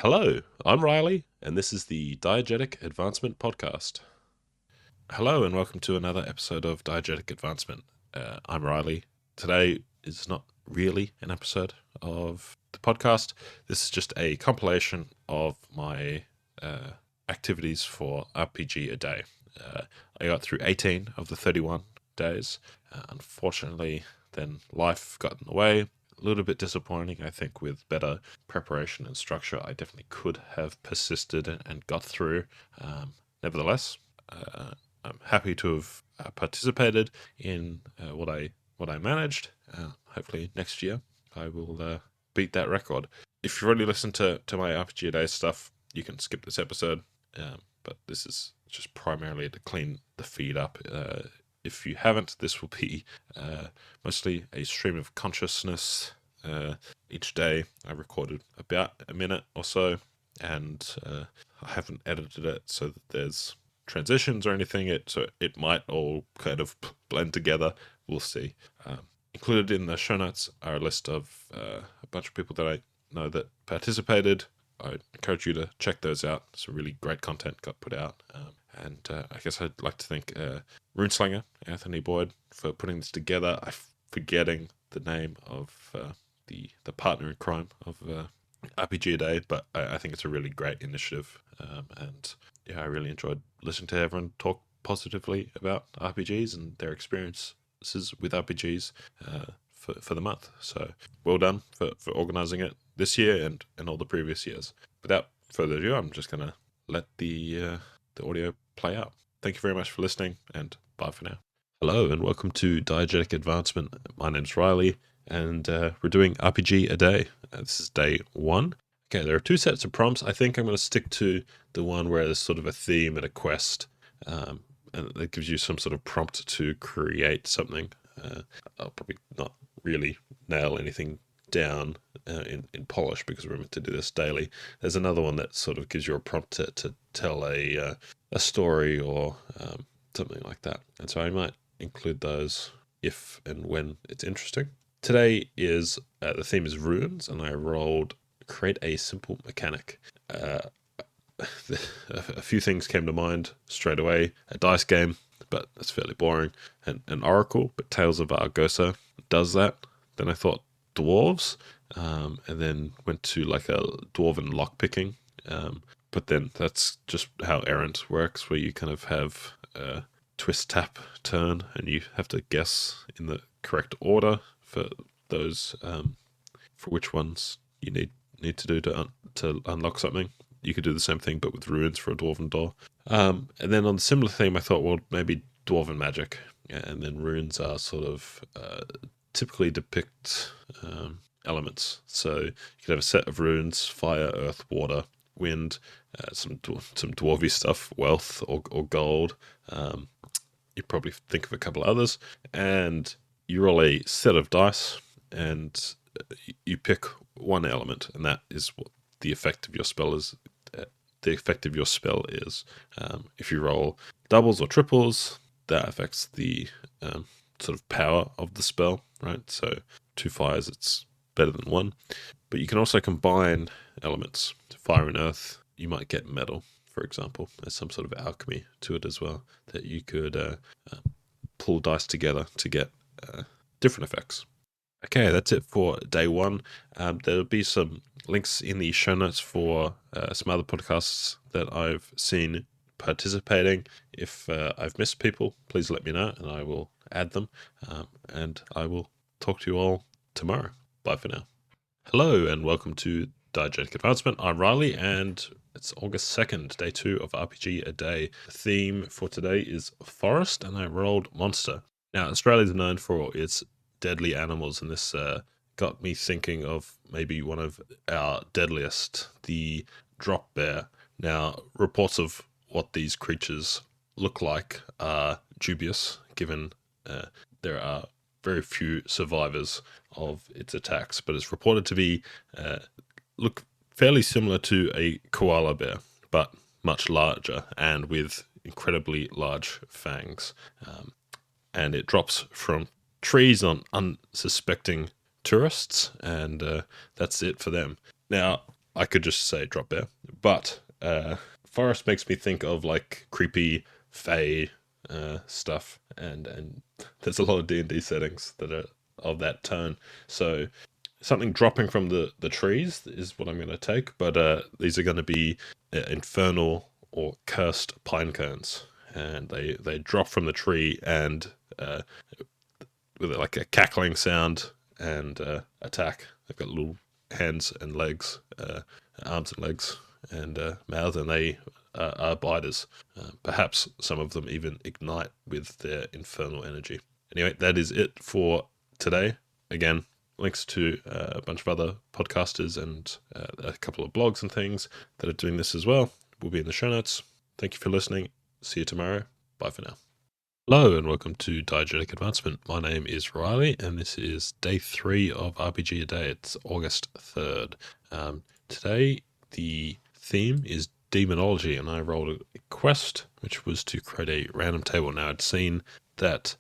Hello, I'm Riley, and this is the Diegetic Advancement Podcast. Hello, and welcome to another episode of Diegetic Advancement. I'm Riley. Today is not really an episode of the podcast. This is just a compilation of my activities for RPGaDAY. I got through 18 of the 31 days. Unfortunately, then life got in the way. A little bit disappointing, I think. With better preparation and structure, I definitely could have persisted and got through. Nevertheless, I'm happy to have participated in what I managed. Hopefully next year I will beat that record. If you've already listened to my RPGaDAY stuff, you can skip this episode. But this is just primarily to clean the feed up. If you haven't, this will be mostly a stream of consciousness. Each day I recorded about a minute or so, and I haven't edited it so that there's transitions or anything. So it might all kind of blend together. We'll see. Included in the show notes are a list of a bunch of people that I know that participated. I encourage you to check those out. Some really great content got put out. And I guess I'd like to thank Runeslinger, Anthony Boyd, for putting this together. I'm forgetting the name of the partner in crime of RPGaDAY, but I think it's a really great initiative. And yeah, I really enjoyed listening to everyone talk positively about RPGs and their experiences with RPGs for the month. So well done for organising it this year and all the previous years. Without further ado, I'm just going to let the audio play out. Thank you very much for listening, and bye for now. Hello, and welcome to Diegetic Advancement. My name's Riley, and we're doing RPGaDAY. This is day 1. Okay, there are 2 sets of prompts. I think I'm going to stick to the one where there's sort of a theme and a quest, and that gives you some sort of prompt to create something. I'll probably not really nail anything down in polish because we're meant to do this daily. There's another one that sort of gives you a prompt to tell a story or something like that. And so I might include those if and when it's interesting. Today is the theme is runes, and I rolled create a simple mechanic. A few things came to mind straight away. A dice game, but that's fairly boring. And an oracle, but Tales of Argosa does that. Then I thought dwarves, and then went to like a dwarven lockpicking. But then that's just how Errant works, where you kind of have a twist, tap, turn, and you have to guess in the correct order for those, for which ones you need to do to unlock something. You could do the same thing, but with runes for a dwarven door. And then on the similar theme, I thought, well, maybe dwarven magic, and then runes are sort of typically depict elements. So you could have a set of runes: fire, earth, water, wind, some dwarvy stuff, wealth or gold. You probably think of a couple others, and you roll a set of dice, and you pick one element, and that is what the effect of your spell is. If you roll doubles or triples, that affects the sort of power of the spell, right? So 2 fires, it's better than 1. But you can also combine elements. Fire and earth, you might get metal, for example. There's some sort of alchemy to it as well, that you could pull dice together to get different effects. Okay, that's it for day 1. There'll be some links in the show notes for some other podcasts that I've seen participating. If I've missed people, please let me know and I will add them. And I will talk to you all tomorrow. Bye for now. Hello, and welcome to Diegetic Advancement. I'm Riley, and it's August 2nd, day 2 of RPGaDAY. The theme for today is forest, and I rolled monster. Now, Australia's known for its deadly animals, and this got me thinking of maybe one of our deadliest, the drop bear. Now, reports of what these creatures look like are dubious, given there are very few survivors of its attacks, but it's reported to be look fairly similar to a koala bear, but much larger and with incredibly large fangs. And it drops from trees on unsuspecting tourists, and that's it for them. Now, I could just say drop bear. But forest makes me think of like creepy fae stuff, and there's a lot of D&D settings that are of that tone. So something dropping from the trees is what I'm going to take, but these are going to be infernal or cursed pine cones, and they drop from the tree and with like a cackling sound and attack. They've got little hands and legs, arms and legs, and mouths, and they are biters. Perhaps some of them even ignite with their infernal energy. Anyway, that is it for today. Again, links to a bunch of other podcasters and a couple of blogs and things that are doing this as well will be in the show notes. Thank you for listening. See you tomorrow. Bye for now. Hello and welcome to Diegetic Advancement. My name is Riley and this is day 3 of RPGaDAY. It's August 3rd. Today the theme is demonology, and I rolled a quest which was to create a random table. Now I'd seen that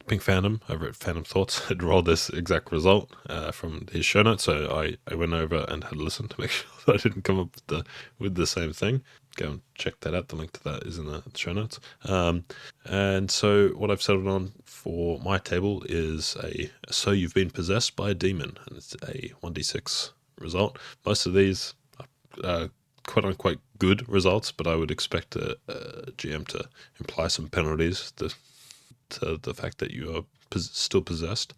Pink Phantom over at Phantom Thoughts had rolled this exact result from his show notes, so I went over and had a listen to make sure that I didn't come up with the same thing. Go and check that out. The link to that is in the show notes. And so what I've settled on for my table is so you've been possessed by a demon, and it's a 1d6 result. Most of these are quote unquote good results, but I would expect a GM to imply some penalties to the fact that you are still possessed.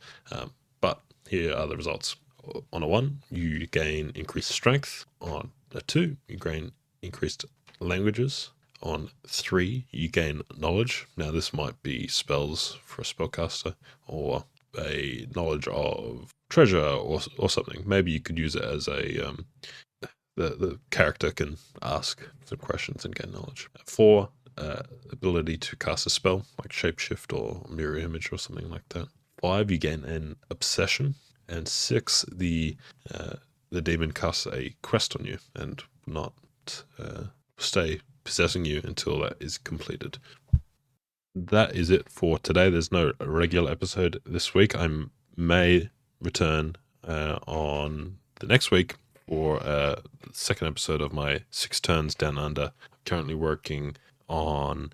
But here are the results. On a 1, you gain increased strength. On a 2, you gain increased languages. On 3, you gain knowledge. Now this might be spells for a spellcaster, or a knowledge of treasure or something. Maybe you could use it as a the character can ask some questions and gain knowledge. 4, ability to cast a spell like shapeshift or mirror image or something like that. 5, you gain an obsession. And 6, the demon casts a quest on you and not stay possessing you until that is completed. That is it for today. There's no regular episode this week. I may return on the next week for the second episode of my 6 Turns Down Under. I'm currently working on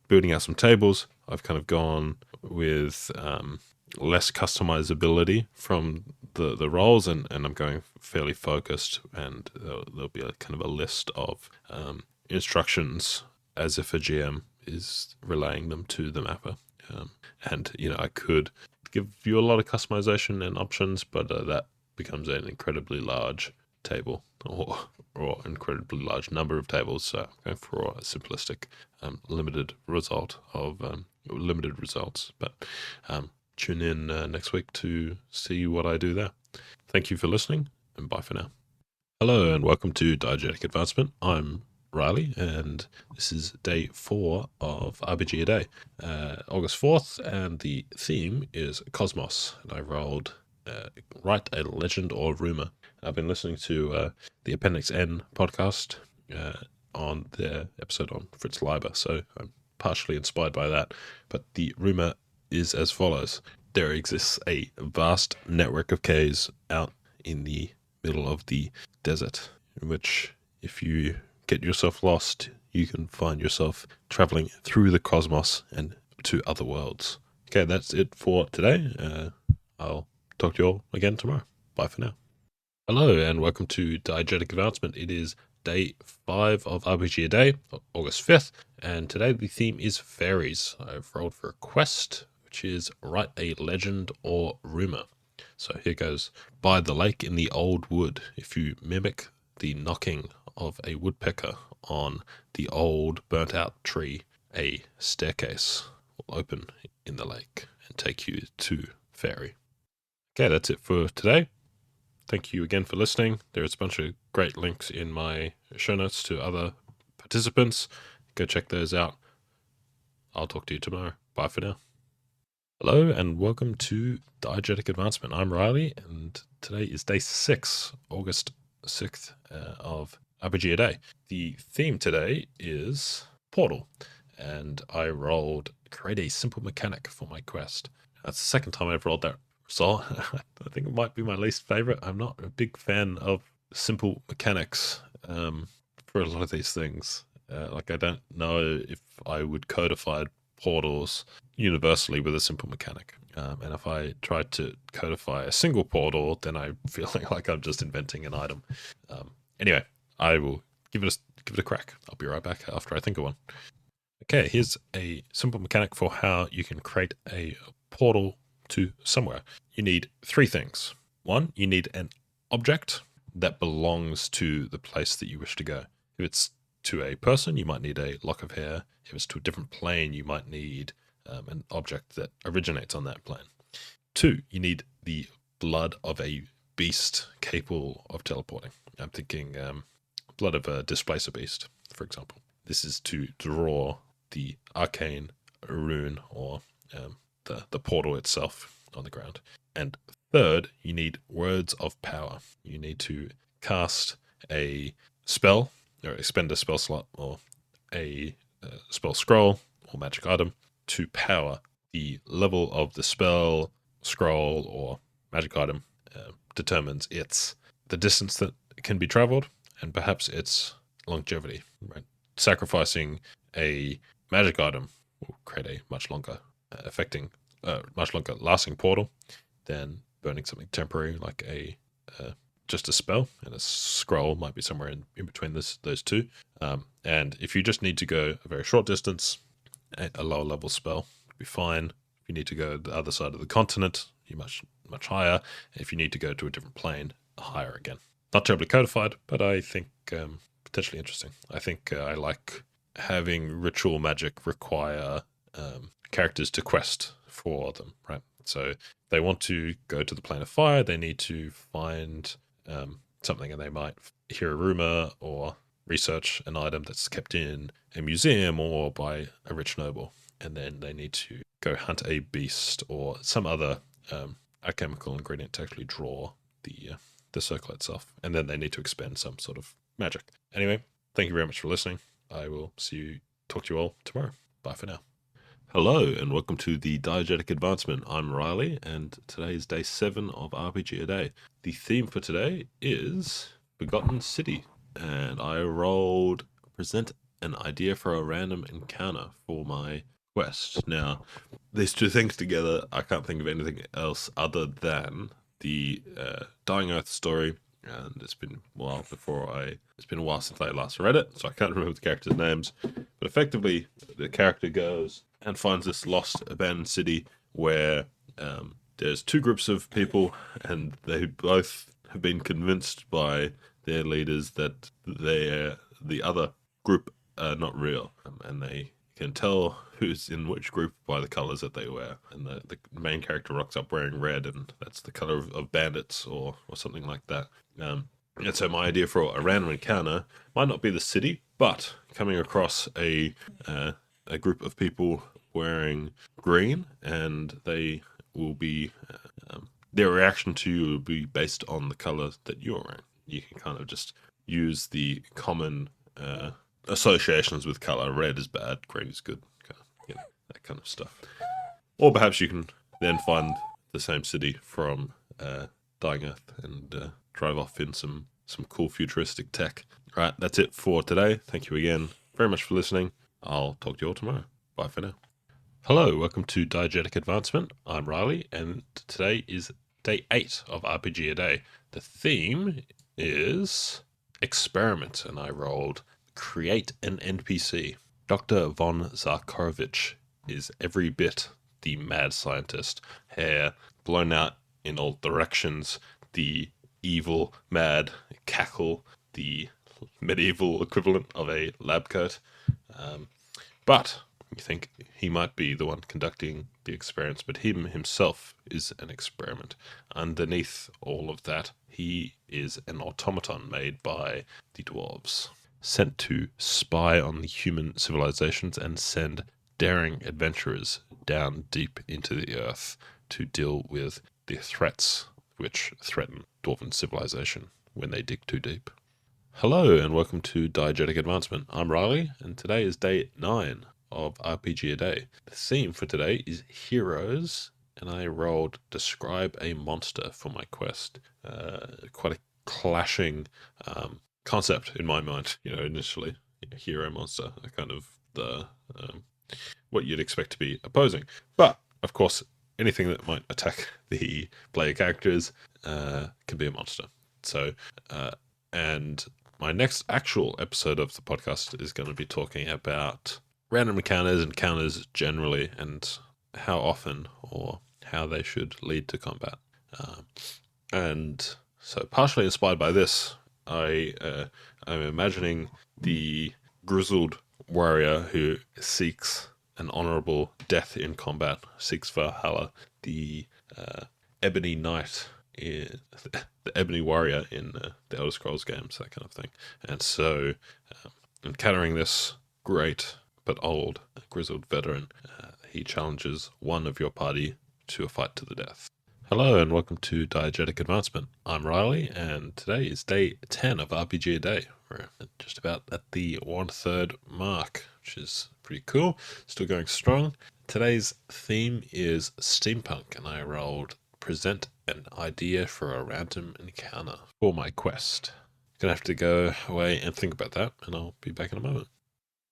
building out some tables. I've kind of gone with less customizability from the roles, and I'm going fairly focused, and there'll be a kind of a list of instructions as if a GM is relaying them to the mapper. And I could give you a lot of customization and options, but that becomes an incredibly large table or incredibly large number of tables. So I'm going for a simplistic limited result of limited results. But tune in next week to see what I do there. Thank you for listening, and bye for now. Hello and welcome to Diegetic Advancement. I'm Riley, and this is day 4 of RPGaDAY, August 4th, and the theme is Cosmos. And I rolled Write a Legend or Rumor. I've been listening to the Appendix N podcast on their episode on Fritz Leiber, so I'm partially inspired by that. But the rumor is as follows. There exists a vast network of caves out in the middle of the desert, in which if you get yourself lost, you can find yourself traveling through the cosmos and to other worlds. Okay, that's it for today. I'll talk to you all again tomorrow. Bye for now. Hello and welcome to Diegetic Advancement. It is day 5 of RPGaDAY, August 5th, and today the theme is fairies. I've rolled for a quest, which is Write a Legend or Rumor. So here goes. By the lake in the old wood, if you mimic the knocking of a woodpecker on the old burnt out tree, a staircase will open in the lake and take you to fairy. Okay, that's it for today. Thank you again for listening. There's a bunch of great links in my show notes to other participants. Go check those out. I'll talk to you tomorrow. Bye for now. Hello and welcome to Diegetic Advancement. I'm Riley, and today is day 6, August 6th of RPGaDAY. The theme today is Portal, and I rolled Create a Simple Mechanic for my quest. That's the second time I've rolled that result. I think it might be my least favorite. I'm not a big fan of simple mechanics for a lot of these things. Like I don't know if I would codify portals universally with a simple mechanic. And if I tried to codify a single portal, then I'm feeling like I'm just inventing an item. Anyway, I will give it a crack. I'll be right back after I think of one. Okay, here's a simple mechanic for how you can create a portal to somewhere. You need three things. One, you need an object that belongs to the place that you wish to go. If it's to a person, you might need a lock of hair. If it's to a different plane, you might need an object that originates on that plane. Two, you need the blood of a beast capable of teleporting. I'm thinking blood of a displacer beast, for example. This is to draw the arcane rune or the portal itself on the ground. And third, you need words of power. You need to cast a spell or expend a spell slot or a spell scroll or magic item to power. The level of the spell, scroll, or magic item determines the distance that can be traveled and perhaps its longevity. Right? Sacrificing a magic item will create a much longer lasting portal than burning something temporary like just a spell, and a scroll might be somewhere in between those two. And if you just need to go a very short distance, a lower level spell would be fine. If you need to go the other side of the continent, you're much higher. If you need to go to a different plane, higher again. Not terribly codified, but I think potentially interesting. I think I like having ritual magic require characters to quest for them, right? So if they want to go to the plane of fire, they need to find something, and they might hear a rumor or research an item that's kept in a museum or by a rich noble, and then they need to go hunt a beast or some other alchemical ingredient to actually draw the circle itself, and then they need to expend some sort of magic. Anyway, thank you very much for listening. I will talk to you all tomorrow. Bye for now. Hello, and welcome to the Diegetic Advancement. I'm Riley, and today is day 7 of RPG a Day. The theme for today is Forgotten City, and I rolled present an idea for a random encounter for my quest. Now, these two things together, I can't think of anything else other than the Dying Earth story, and it's been a while since I last read it, so I can't remember the characters' names, but effectively the character goes and finds this lost abandoned city where there's two groups of people, and they both have been convinced by their leaders that the other group are not real, and they can tell who's in which group by the colors that they wear. And the main character rocks up wearing red, and that's the color of bandits or something like that. And so my idea for a random encounter might not be the city, but coming across a group of people wearing green, and they will be their reaction to you will be based on the color that you're wearing. You can kind of just use the common associations with color. Red is bad, green is good, that kind of stuff. Or perhaps you can then find the same city from Dying Earth and drive off in some cool futuristic tech. All right, that's it for today. Thank you again very much for listening. I'll talk to you all tomorrow. Bye for now. Hello, welcome to Diegetic Advancement. I'm Riley, and today is day 8 of RPG a Day. The theme is experiment, and I rolled create an NPC. Dr. von Zarkovich is every bit the mad scientist, hair blown out in all directions, the evil, mad cackle, the medieval equivalent of a lab coat. But you think he might be the one conducting the experiments, but himself is an experiment. Underneath all of that, he is an automaton made by the dwarves, sent to spy on the human civilizations and send daring adventurers down deep into the earth to deal with the threats which threaten dwarven civilization when they dig too deep. Hello, and welcome to Diegetic Advancement. I'm Riley, and today is day 9 of RPG a Day. The theme for today is heroes, and I rolled describe a monster for my quest. Quite a clashing concept in my mind. Initially, hero monster are kind of the what you'd expect to be opposing, but of course, anything that might attack the player characters can be a monster. So, and my next actual episode of the podcast is going to be talking about random encounters generally, and how often or how they should lead to combat. And so, partially inspired by this, I'm imagining the grizzled warrior who seeks an honorable death in combat, seeks Valhalla, the ebony knight, the ebony warrior in the Elder Scrolls games, that kind of thing. And so, encountering this great but old grizzled veteran, he challenges one of your party to a fight to the death. Hello and welcome to Diegetic Advancement. I'm Riley, and today is day 10 of RPG a Day. We're just about at the 1/3 mark, which is pretty cool. Still going strong. Today's theme is steampunk, and I rolled present an idea for a random encounter for my quest. Gonna have to go away and think about that, and I'll be back in a moment.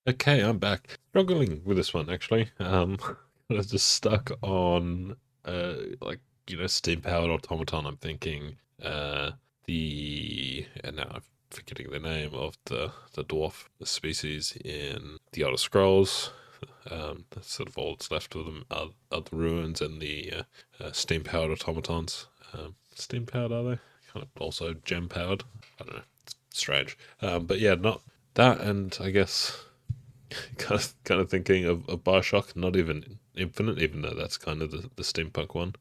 Okay, I'm back. Struggling with this one, actually. I was just stuck on steam-powered automaton. I'm thinking and now I'm forgetting the name of the dwarf species in the Elder Scrolls. That's sort of all that's left of them are the ruins and the steam-powered automatons. Steam-powered, are they? Kind of also gem-powered. I don't know. It's strange. But yeah, not that, and I guess kind of thinking of Bioshock, not even Infinite, even though that's kind of the steampunk one.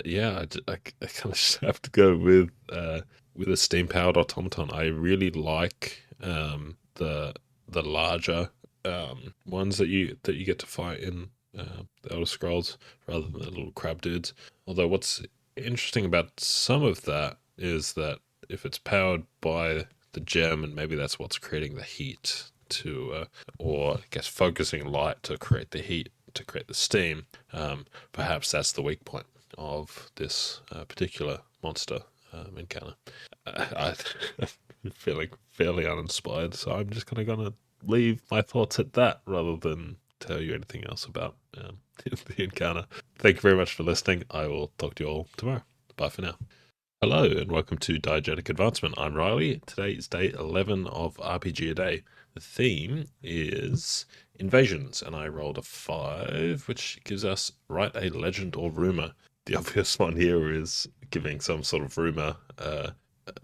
Yeah, I kind of just have to go with a steam powered automaton. I really like the larger ones that you get to fight in the Elder Scrolls rather than the little crab dudes. Although what's interesting about some of that is that if it's powered by the gem, and maybe that's what's creating the heat to, or I guess focusing light to create the heat, to create the steam, perhaps that's the weak point of this particular monster encounter. I'm feeling fairly uninspired, so I'm just kind of going to leave my thoughts at that rather than tell you anything else about the encounter. Thank you very much for listening. I will talk to you all tomorrow. Bye for now. Hello and welcome to Diegetic Advancement. I'm Riley. Today is day 11 of RPG a Day. The theme is invasions, and I rolled a 5, which gives us write a legend or rumor. The obvious one here is giving some sort of rumor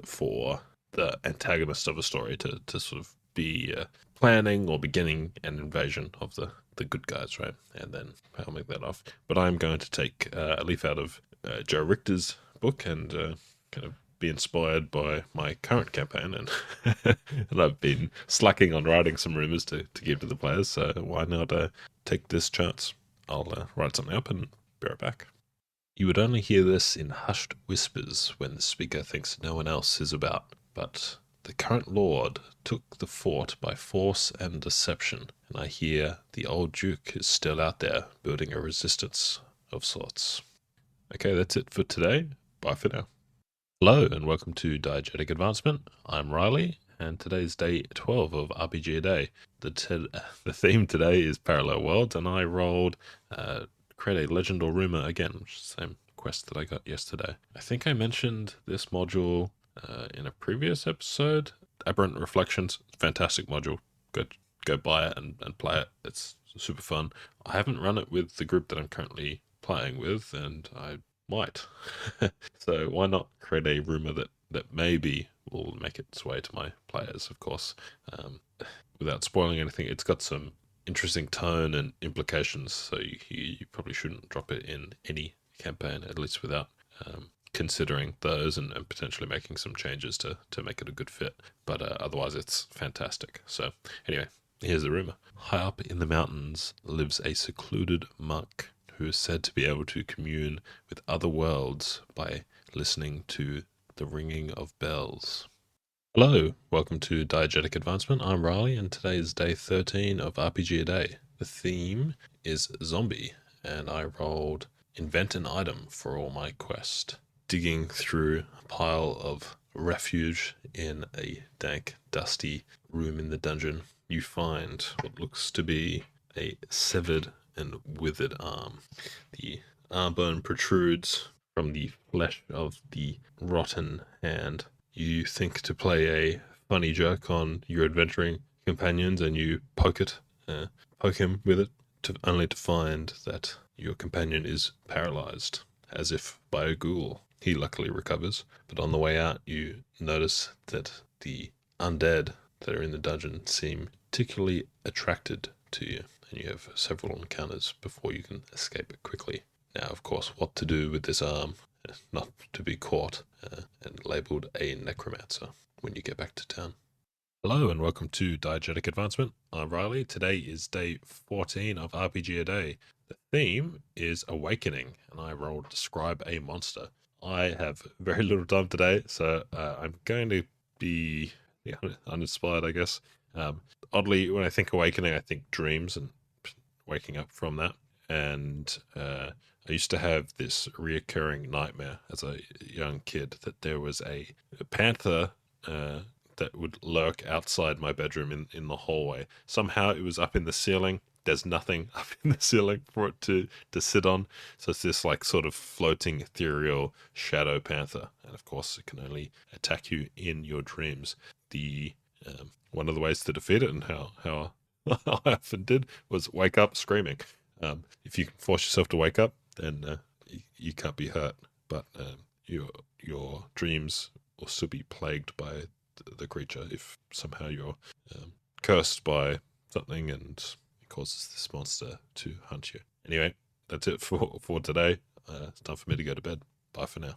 for the antagonist of a story to sort of be planning or beginning an invasion of the good guys, right? And then I'll make that off. But I'm going to take a leaf out of Joe Richter's book and kind of be inspired by my current campaign, and and I've been slacking on writing some rumors to give to the players, so why not take this chance? I'll write something up and be right back. You would only hear this in hushed whispers when the speaker thinks no one else is about, but the current lord took the fort by force and deception, and I hear the old duke is still out there building a resistance of sorts. Okay, that's it for today. Bye for now. Hello and welcome to Diegetic Advancement. I'm Riley, and today's day 12 of RPG a Day. The theme today is Parallel Worlds, and I rolled create a legend or rumor again, which is the same quest that I got yesterday. I think I mentioned this module in a previous episode. Aberrant Reflections, fantastic module. Go buy it and play it. It's super fun. I haven't run it with the group that I'm currently playing with, and I might. So why not create a rumor that maybe will make its way to my players, of course. Without spoiling anything, it's got some interesting tone and implications, so you probably shouldn't drop it in any campaign, at least without considering those and potentially making some changes to make it a good fit. But otherwise it's fantastic. So anyway, here's the rumor. High up in the mountains lives a secluded monk who is said to be able to commune with other worlds by listening to the ringing of bells. Hello, welcome to Diegetic Advancement. I'm Riley, and today is day 13 of RPG a Day. The theme is zombie, and I rolled invent an item for all my quest. digging through a pile of refuge in a dank, dusty room in the dungeon, you find what looks to be a severed and withered arm. The arm bone protrudes from the flesh of the rotten hand. You think to play a funny joke on your adventuring companions, and you poke him with it, only to find that your companion is paralyzed, as if by a ghoul. He luckily recovers, but on the way out you notice that the undead that are in the dungeon seem particularly attracted to you, and you have several encounters before you can escape it quickly. Now, of course, what to do with this arm, not to be caught and labelled a necromancer when you get back to town. Hello and welcome to Diegetic Advancement. I'm Riley. Today is day 14 of RPGaDAY. The theme is Awakening, and I rolled Describe a Monster. I have very little time today, so I'm going to be uninspired, I guess. Oddly, when I think Awakening, I think dreams and waking up from that. And I used to have this reoccurring nightmare as a young kid that there was a panther that would lurk outside my bedroom in the hallway. Somehow it was up in the ceiling. There's nothing up in the ceiling for it to sit on. So it's this like sort of floating ethereal shadow panther. And of course it can only attack you in your dreams. The one of the ways to defeat it, and how I often did, was wake up screaming. If you can force yourself to wake up, then you can't be hurt. But your dreams will still be plagued by the creature if somehow you're cursed by something and it causes this monster to hunt you. Anyway, that's it for today. It's time for me to go to bed. Bye for now.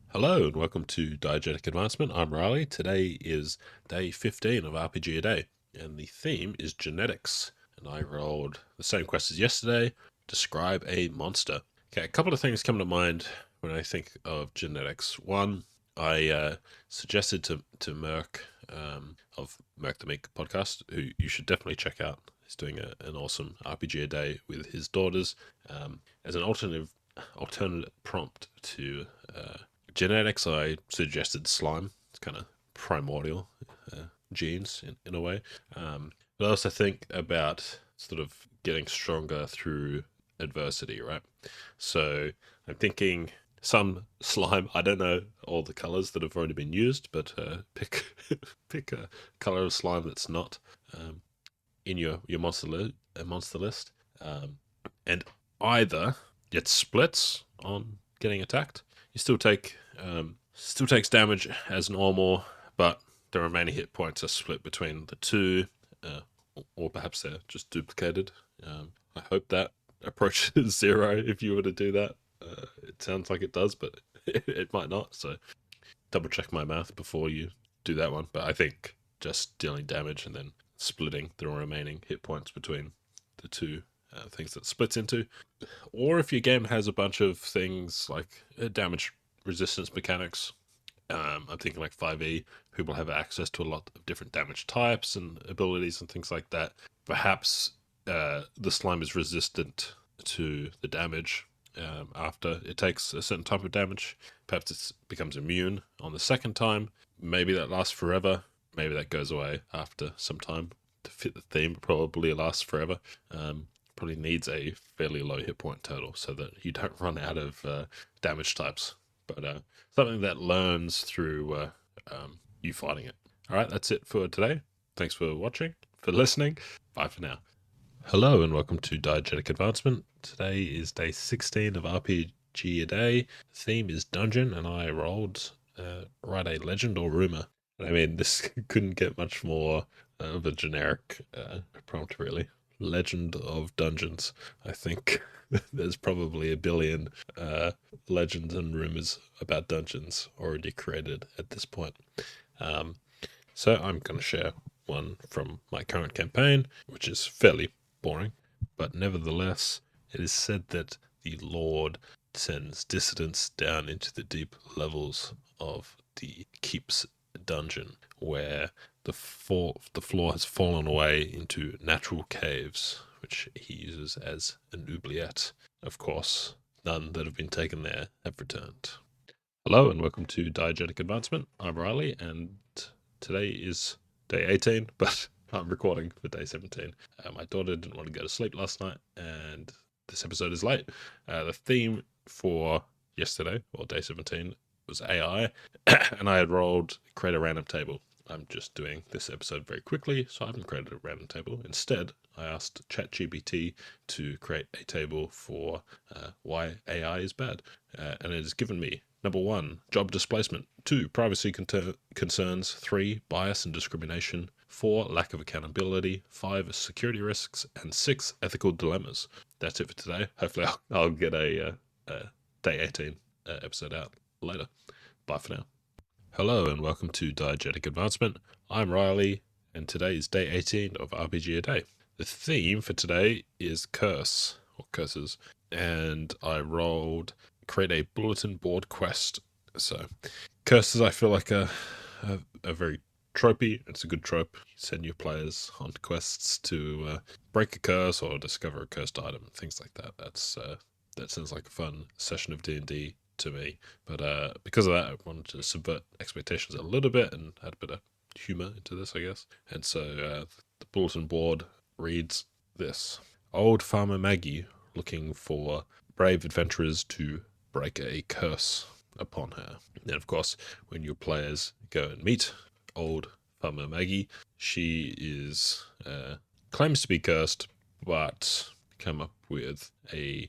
Hello and welcome to Diegetic Advancement. I'm Riley. Today is day 15 of RPGaDAY, and the theme is genetics. And I rolled the same quest as yesterday. Describe a monster. Okay, a couple of things come to mind when I think of genetics. One, I suggested to Mirke of Mirke the Meek podcast, who you should definitely check out. He's doing an awesome RPGaDAY with his daughters as an alternative prompt to genetics. I suggested slime. It's kind of primordial genes in a way. But I also think about sort of getting stronger through adversity, right? So I'm thinking some slime. I don't know all the colors that have already been used, but pick a color of slime that's not in your monster list, and either it splits on getting attacked. You still takes damage as normal, but the remaining hit points are split between the two, or perhaps they're just duplicated. I hope that approaches zero if you were to do that. It sounds like it does, but it might not. So double check my math before you do that one. But I think just dealing damage and then splitting the remaining hit points between the two things that splits into. Or if your game has a bunch of things like damage resistance mechanics, I'm thinking like 5e, who will have access to a lot of different damage types and abilities and things like that. Perhaps the slime is resistant to the damage after it takes a certain type of damage. Perhaps it becomes immune on the second time. Maybe that lasts forever. Maybe that goes away after some time. To fit the theme, probably lasts forever. Probably needs a fairly low hit point total so that you don't run out of damage types. But something that learns through you fighting it. All right, that's it for today. Thanks for watching, for listening. Bye for now. Hello and welcome to Diegetic Advancement. Today is day 16 of RPGaDAY. The theme is dungeon, and I rolled write a legend or rumor. I mean, this couldn't get much more of a generic prompt, really. Legend of dungeons. I think there's probably a billion legends and rumors about dungeons already created at this point. So I'm going to share one from my current campaign, which is fairly boring, but nevertheless, it is said that the Lord sends dissidents down into the deep levels of the Keep's dungeon, where the floor has fallen away into natural caves, which he uses as an oubliette. Of course, none that have been taken there have returned. Hello and welcome to Diegetic Advancement. I'm Riley and today is day 18, but I'm recording for day 17. My daughter didn't want to go to sleep last night and this episode is late. The theme for yesterday, or day 17, was AI and I had rolled create a random table. I'm just doing this episode very quickly, so I haven't created a random table. Instead, I asked ChatGPT to create a table for why AI is bad, and it has given me number 1, job displacement; 2, privacy concerns; 3, bias and discrimination; 4, lack of accountability; 5, security risks; and 6, ethical dilemmas. That's it for today. Hopefully I'll get a day 18 episode out later. Bye for now. Hello and welcome to Diegetic Advancement. I'm Riley and today is day 18 of RPGaDAY. The theme for today is curse, or curses, and I rolled create a bulletin board quest. So curses I feel like are very tropey. It's a good trope. You send your players on quests to break a curse or discover a cursed item, things like that. That sounds like a fun session of D&D to me, but because of that I wanted to subvert expectations a little bit and add a bit of humor into this, I guess. And so the bulletin board reads this: Old Farmer Maggie looking for brave adventurers to break a curse upon her. And of course, when your players go and meet old Farmer Maggie, she is claims to be cursed, but come up with a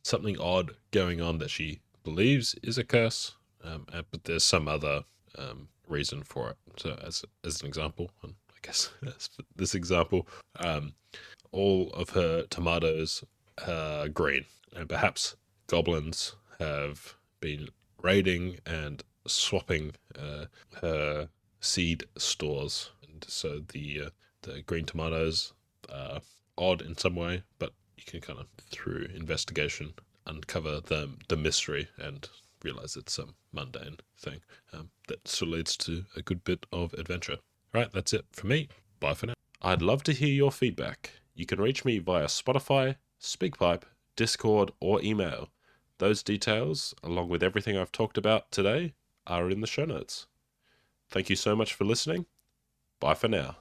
something odd going on that she believes is a curse, but there's some other reason for it. So as an example, and I guess this example, all of her tomatoes are green, and perhaps goblins have been raiding and swapping her seed stores, and so the green tomatoes are odd in some way, but you can kind of, through investigation, uncover the mystery and realize it's some mundane thing that still leads to a good bit of adventure. Right, that's it for me. Bye for now. I'd love to hear your feedback. You can reach me via Spotify, SpeakPipe, Discord, or email. Those details, along with everything I've talked about today, are in the show notes. Thank you so much for listening. Bye for now.